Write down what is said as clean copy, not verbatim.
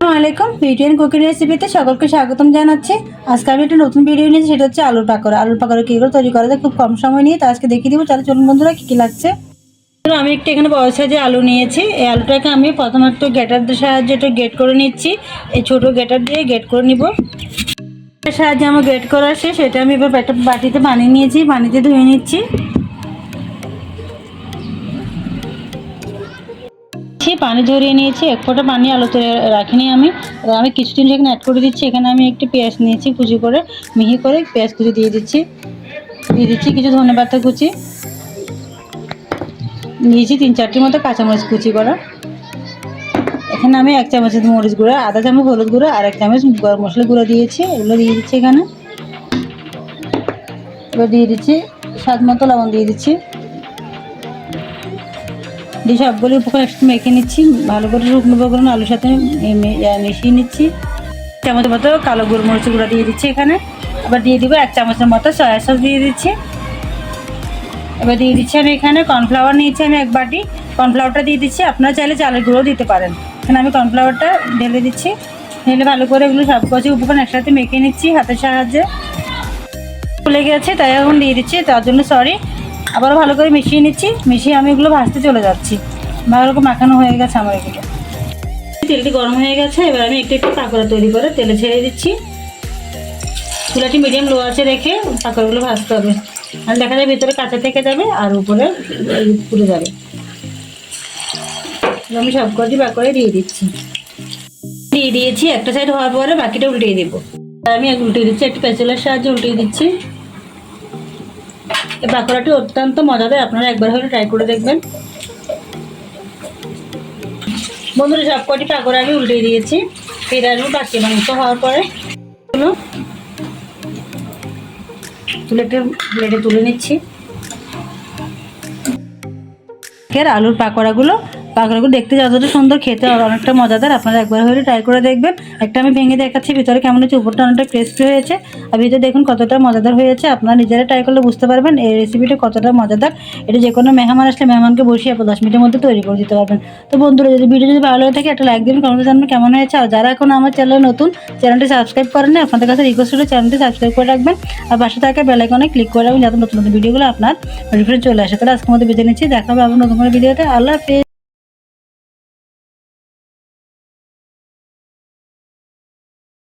আসসালামাইকুম beauty and cooking রেসিপিতে সকলকে স্বাগতম জানাচ্ছি। আজকে আমি একটা নতুন ভিডিও নিয়েছি, সেটা হচ্ছে আলুর পাকোড়া। আলুর পাকোড়া কী করে তৈরি করা যায় খুব কম সময় নিয়ে, তা আজকে দেখিয়ে দিব। তাহলে চলুন বন্ধুরা, কী কী লাগছে। আমি একটু এখানে বড় সাইজে আলু নিয়েছি। এই আলুটাকে আমি প্রথমে একটু গ্রেটারের সাহায্যে একটু গ্রেট করে নিচ্ছি। এই ছোটো গ্রেটার দিয়ে গ্রেট করে নিব। এর সাহায্যে আমার গ্রেট করা শেষ। সেটা আমি এবার একটা বাটিতে পানি নিয়েছি, পানিতে ধুয়ে নিচ্ছি। পানি ঝরিয়ে নিয়েছি, এক ফোঁটা পানি আলুতে রাখিনি আমি কিছু জিনিস এখানে অ্যাড করে দিচ্ছি। এখানে আমি একটি পেঁয়াজ নিয়েছি, কুচি করে মিহি করে পেঁয়াজ কুচি দিয়ে দিচ্ছি কিছু ধনেপাতা কুচি নিয়েছি, 3-4টির মতো কাঁচামরিচ কুচি করা। এখানে আমি 1 চামচ মরিচ গুঁড়া, আধা চামচ হলুদ গুঁড়া আর 1 চামচ গরম মশলা গুঁড়ো দিয়েছি। এগুলো দিয়ে দিচ্ছি এখানে। এবার দিয়ে দিচ্ছি স্বাদ মতো লবণ দিয়ে দিচ্ছি। দিয়ে সবগুলো উপকরণ একসাথে মেখে নিচ্ছি। ভালো করে শুকনো উপকরণ আলুর সাথে মিশিয়ে নিচ্ছি। 1 চামচের মতো কালো গোলমরিচ গুঁড়া দিয়ে দিচ্ছি এখানে। আবার দিয়ে দিব 1 চামচের মতো সয়া সস দিয়ে দিচ্ছি। এবার দিয়ে দিচ্ছি আমি এখানে কর্নফ্লাওয়ার নিয়েছি আমি 1 বাটি। কর্নফ্লাওয়ারটা দিয়ে দিচ্ছি, আপনারা চাইলে চালের গুঁড়ো দিতে পারেন। এখানে আমি কর্নফ্লাওয়ারটা ঢেলে দিচ্ছি। ঢেলে ভালো করে এগুলো সব কিছু উপকরণ একসাথে মেখে নিচ্ছি হাতের সাহায্যে। ফুলে গেছে তাই এখন দিয়ে দিচ্ছি, তার জন্য সরি। আবার ভালো করে মিশিয়ে নিচ্ছি। মিশিয়ে আমি এগুলো ভাজতে চলে যাচ্ছি। ভালো করে মাখানো হয়ে গেছে আমার এগুলো। তেলটি গরম হয়ে গেছে। এবার আমি একটু একটু পাকোড়া তৈরি করে তেলে ছেড়ে দিচ্ছি। চুলাটি মিডিয়াম লো আছে রেখে পাকোড়াগুলো ভাজতে হবে, আর দেখা যায় ভিতরে কাঁচা থেকে যাবে আর উপরে পুড়ে যাবে। আমি সবকটি পাকোড়া দিয়ে দিয়েছি। একটা সাইড হওয়ার পরে বাকিটা উল্টিয়ে দেবো। আমি উল্টিয়ে দিচ্ছি, একটু পেঁচুলের সাহায্যে উল্টিয়ে দিচ্ছি। এই পাকোড়াটি অত্যন্ত মজাদার, আপনারা একবার হলে ট্রাই করে দেখবেন। বন্ধুরা, সবকটি পাকোড়া আমি উল্টিয়ে দিয়েছি। ফিরে আসবো বাকি মাংস হওয়ার পরে। প্লেটে তুলে নিচ্ছি। আলুর পাকোড়াগুলো দেখতে যতটা সুন্দর, খেতে অনেকটা মজাদার। আপনারা একবার হলে ট্রাই করে দেখবেন। একটা আমি ভেঙে দেখাচ্ছি ভিতরে কেমন হচ্ছে। উপরটা অনেকটা ক্রিস্পি হয়েছে আর ভিতরে দেখুন কতটা মজাদার হয়েছে। আপনারা নিজেরা ট্রাই করলে বুঝতে পারবেন এই রেসিপিটা কতটা মজাদার। এটা যে কোনো মেহমান আসলে মেহমানকে বসিয়ে আপনি 10 মিনিটের মধ্যে তৈরি করে দিতে পারবেন। তো বন্ধুরা, ভিডিও যদি ভালো লাগে থাকে একটা লাইক দিন, কমেন্টে জানাবেন কেমন হয়েছে। আর যারা এখন আমার চ্যানেলে নতুন, চ্যানেলটি সাবস্ক্রাইব করেন না, আপনাদের কাছে রিকোয়েস্ট হলে চ্যানেলটি সাবস্ক্রাইব করে রাখবেন। আর পাশে থাকা বেল আইকনে ক্লিক করে রাখবেন যাতে নতুন নতুন ভিডিওগুলো আপনার নোটিফিকেশন চলে আসে। তাহলে আজকের মধ্যে বেঁচে নিচ্ছি। দেখা হবে আবার নতুন কোনো ভিডিওতে। আল্লাহ হাফেজ।